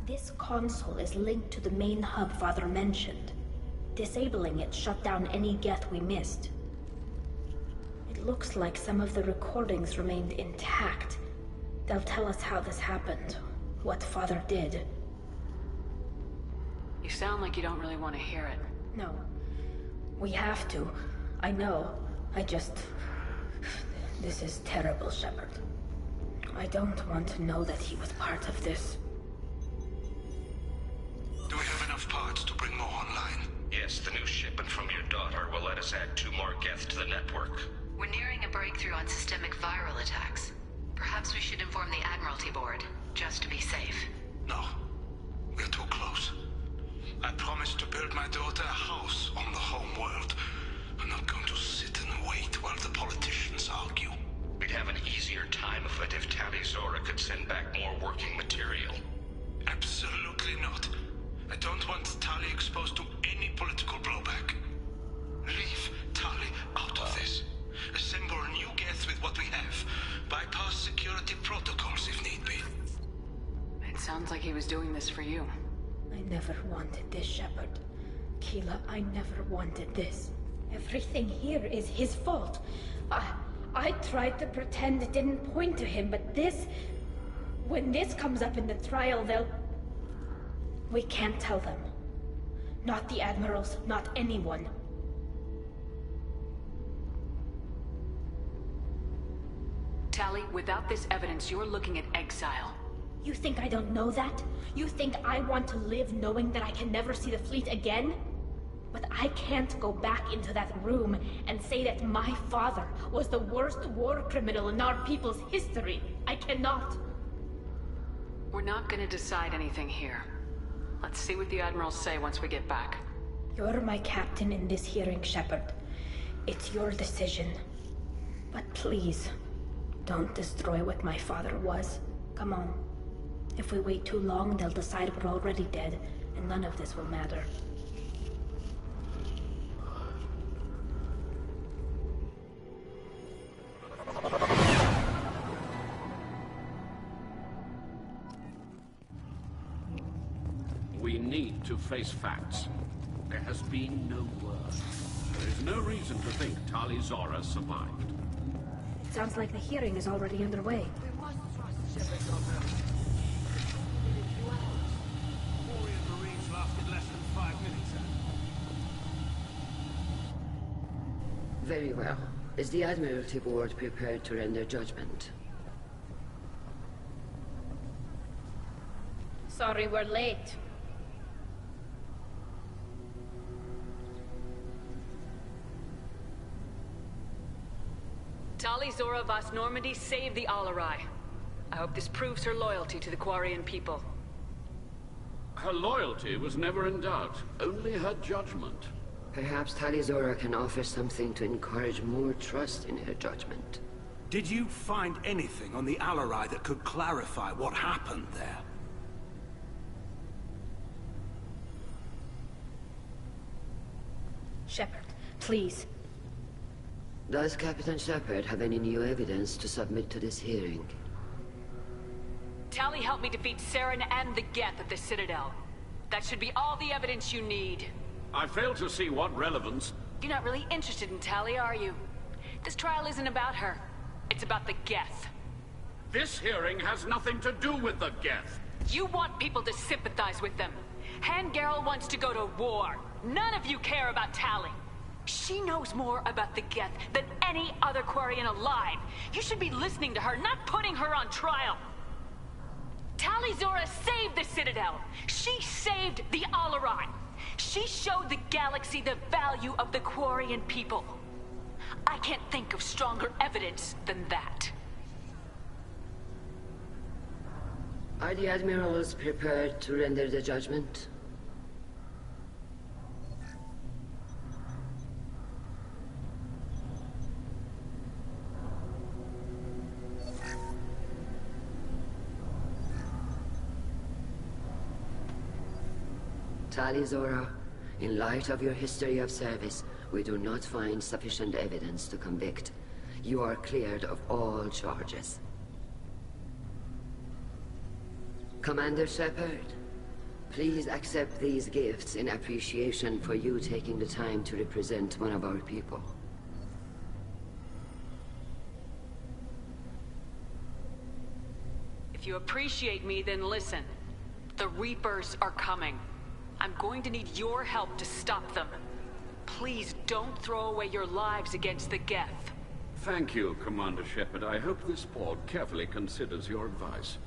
C: This console is linked to the main hub Father mentioned. Disabling it shut down any Geth we missed. It looks like some of the recordings remained intact. They'll tell us how this happened, what Father did.
F: You sound like you don't really want to hear it.
C: No. We have to. I know. This is terrible, Shepard. I don't want to know that he was part of this.
K: Do we have enough parts to bring more online?
O: Yes, the new shipment from your daughter will let us add 2 more Geth to the network.
B: We're nearing a breakthrough on systemic viral attacks. Perhaps we should inform the Admiralty Board, just to be safe.
K: No. We're too close. I promised to build my daughter a house on the home world. I'm not going to sit and wait while the politicians argue.
O: We'd have an easier time of it if Tali Zora could send back more working material.
K: Absolutely not. I don't want Tali exposed to any political blowback. Leave Tali out of this. Assemble a new Geth with what we have. Bypass security protocols if need be.
F: It sounds like he was doing this for you.
C: I never wanted this, Shepard. Keela, I never wanted this. Everything here is his fault. I tried to pretend it didn't point to him, but this... When this comes up in the trial, they'll... We can't tell them. Not the Admirals, not anyone.
F: Tali, without this evidence, you're looking at exile.
C: You think I don't know that? You think I want to live knowing that I can never see the fleet again? But I can't go back into that room and say that my father was the worst war criminal in our people's history. I cannot.
F: We're not gonna decide anything here. Let's see what the Admirals say once we get back.
C: You're my captain in this hearing, Shepard. It's your decision. But please, don't destroy what my father was. Come on. If we wait too long, they'll decide we're already dead, and none of this will matter.
J: We need to face facts. There has been no word. There is no reason to think Tali Zora survived.
C: It sounds like the hearing is already underway.
P: We must trust Shepard on her. Marines lasted less than 5 minutes, sir.
I: Very well. Is the Admiralty Board prepared to render judgment?
C: Sorry we're late.
F: Tali Zora Vas Normandy saved the Alarai. I hope this proves her loyalty to the Quarian people.
J: Her loyalty was never in doubt, only her judgment.
I: Perhaps Tali Zora can offer something to encourage more trust in her judgment.
K: Did you find anything on the Alarai that could clarify what happened there?
C: Shepard, please.
I: Does Captain Shepard have any new evidence to submit to this hearing?
F: Tali helped me defeat Saren and the Geth at the Citadel. That should be all the evidence you need.
J: I fail to see what relevance...
F: You're not really interested in Tali, are you? This trial isn't about her. It's about the Geth.
J: This hearing has nothing to do with the Geth.
F: You want people to sympathize with them. Han Garel wants to go to war. None of you care about Tali. She knows more about the Geth than any other Quarian alive. You should be listening to her, not putting her on trial. Tali Zora saved the Citadel. She saved the Alarai. She showed the galaxy the value of the Quarian people. I can't think of stronger evidence than that.
I: Are the Admirals prepared to render the judgment? Tali Zora, in light of your history of service, we do not find sufficient evidence to convict. You are cleared of all charges. Commander Shepard, please accept these gifts in appreciation for you taking the time to represent one of our people.
F: If you appreciate me, then listen. The Reapers are coming. I'm going to need your help to stop them. Please don't throw away your lives against the Geth.
J: Thank you, Commander Shepard. I hope this board carefully considers your advice.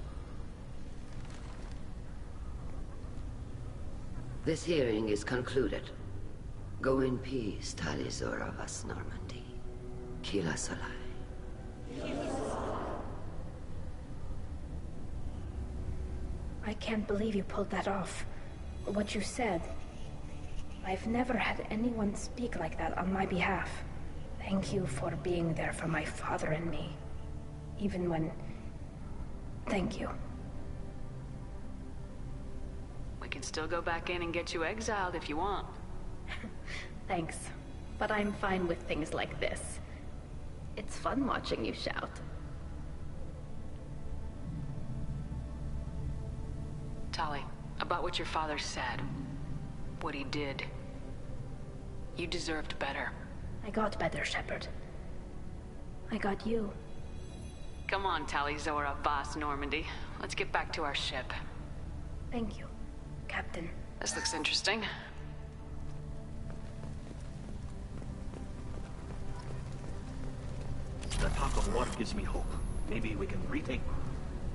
I: This hearing is concluded. Go in peace, Tali Zora Vas Normandy. Kila Salai.
C: I can't believe you pulled that off. What you said. I've never had anyone speak like that on my behalf. Thank you for being there for my father and me. Even when... Thank you.
F: We can still go back in and get you exiled if you want.
C: Thanks. But I'm fine with things like this. It's fun watching you shout.
F: Tali, about what your father said. What he did. You deserved better.
C: I got better, Shepard. I got you.
F: Come on, Tali Zora Vas Normandy. Let's get back to our ship.
C: Thank you, Captain.
F: This looks interesting.
H: The talk of war gives me hope. Maybe we can retake...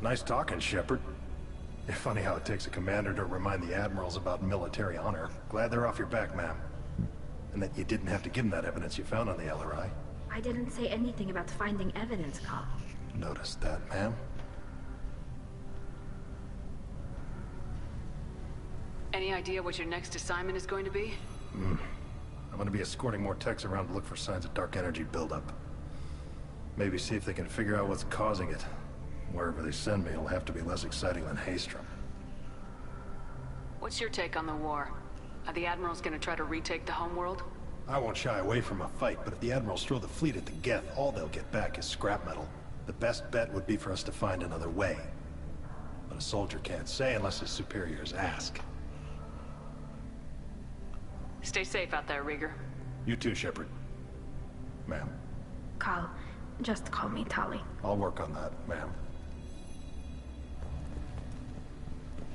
N: Nice talking, Shepard. It's funny how it takes a commander to remind the admirals about military honor. Glad they're off your back, ma'am. And that you didn't have to give them that evidence you found on the LRI.
C: I didn't say anything about finding evidence, Carl.
N: Noticed that, ma'am.
F: Any idea what your next assignment is going to be?
N: I'm going to be escorting more techs around to look for signs of dark energy buildup. Maybe see if they can figure out what's causing it. Wherever they send me, it'll have to be less exciting than Haystrom.
F: What's your take on the war? Are the Admirals gonna try to retake the homeworld?
N: I won't shy away from a fight, but if the Admirals throw the fleet at the Geth, all they'll get back is scrap metal. The best bet would be for us to find another way. But a soldier can't say unless his superiors ask.
F: Stay safe out there, Rieger.
N: You too, Shepard. Ma'am.
C: Carl, just call me Tali.
N: I'll work on that, ma'am.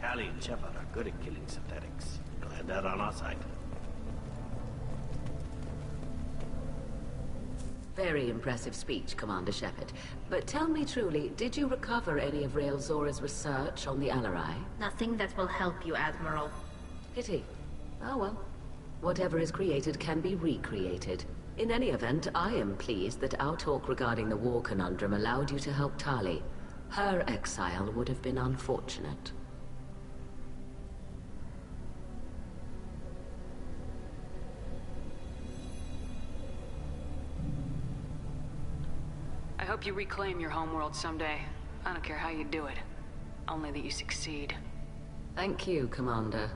H: Tali and Shepard are good at killing synthetics. Glad they're on our side.
L: Very impressive speech, Commander Shepard. But tell me truly, did you recover any of Rael Zora's research on the Alarai?
C: Nothing that will help you, Admiral.
L: Pity. Oh well. Whatever is created can be recreated. In any event, I am pleased that our talk regarding the war conundrum allowed you to help Tali. Her exile would have been unfortunate.
F: I hope you reclaim your homeworld someday. I don't care how you do it. Only that you succeed.
L: Thank you, Commander.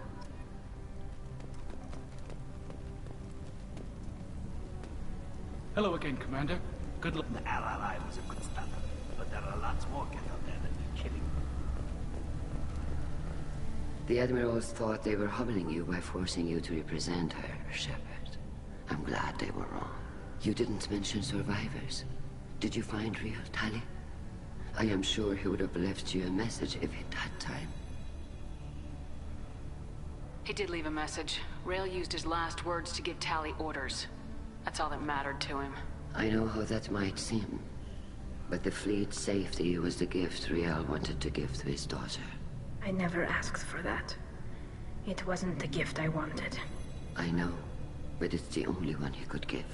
M: Hello again, Commander. Good luck.
H: The LRI was a good start, but there are lots more Geth out there than you're kidding.
I: The Admirals thought they were humbling you by forcing you to represent her, Shepard. I'm glad they were wrong. You didn't mention survivors. Did you find real Tali? I am sure he would have left you a message if he'd had time.
F: He did leave a message. Rael used his last words to give Tali orders. That's all that mattered to him.
I: I know how that might seem, but the fleet's safety was the gift Rael wanted to give to his daughter.
C: I never asked for that. It wasn't the gift I wanted.
I: I know, but it's the only one he could give.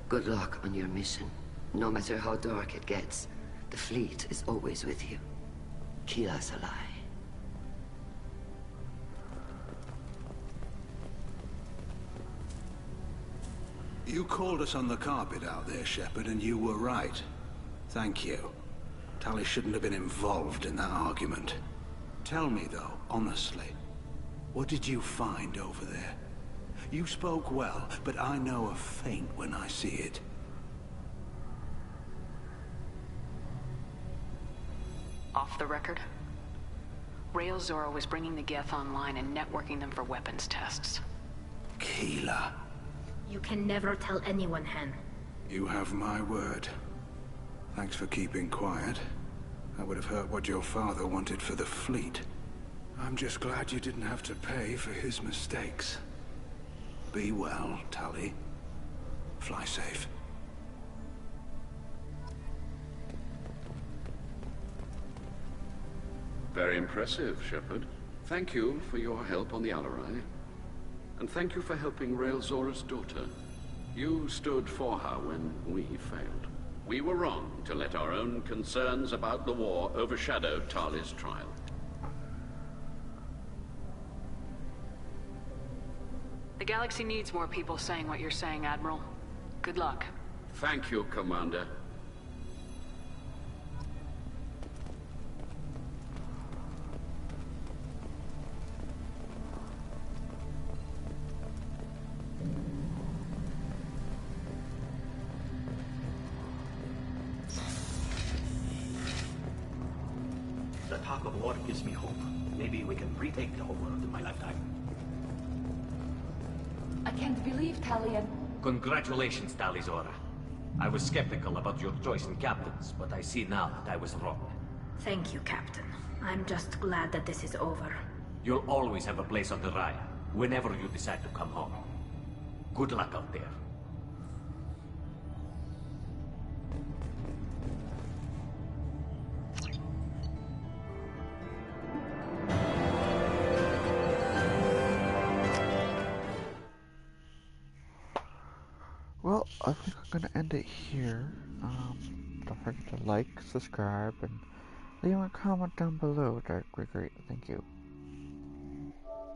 I: Good luck on your mission. No matter how dark it gets, the fleet is always with you. Kila Salai.
K: You called us on the carpet out there, Shepard, and you were right. Thank you. Tali shouldn't have been involved in that argument. Tell me, though, honestly, what did you find over there? You spoke well, but I know a feint when I see it.
F: Off the record? Rael Zora was bringing the Geth online and networking them for weapons tests.
K: Kila.
C: You can never tell anyone, Hen.
K: You have my word. Thanks for keeping quiet. I would have heard what your father wanted for the fleet. I'm just glad you didn't have to pay for his mistakes. Be well, Tali. Fly safe.
J: Very impressive, Shepard. Thank you for your help on the Alarai. And thank you for helping Rael Zora's daughter. You stood for her when we failed. We were wrong to let our own concerns about the war overshadow Tali's trial.
F: The galaxy needs more people saying what you're saying, Admiral. Good luck.
J: Thank you, Commander.
H: The talk of war gives me hope. Maybe we can retake the whole world in my lifetime.
G: I can't believe Tali and...
E: Congratulations, Tali Zora. I was skeptical about your choice in captains, but I see now that I was wrong.
C: Thank you, Captain. I'm just glad that this is over.
E: You'll always have a place on the Raya, whenever you decide to come home. Good luck out there.
A: Well, I think I'm gonna end it here. Don't forget to like, subscribe, and leave a comment down below. That would be great. Thank you.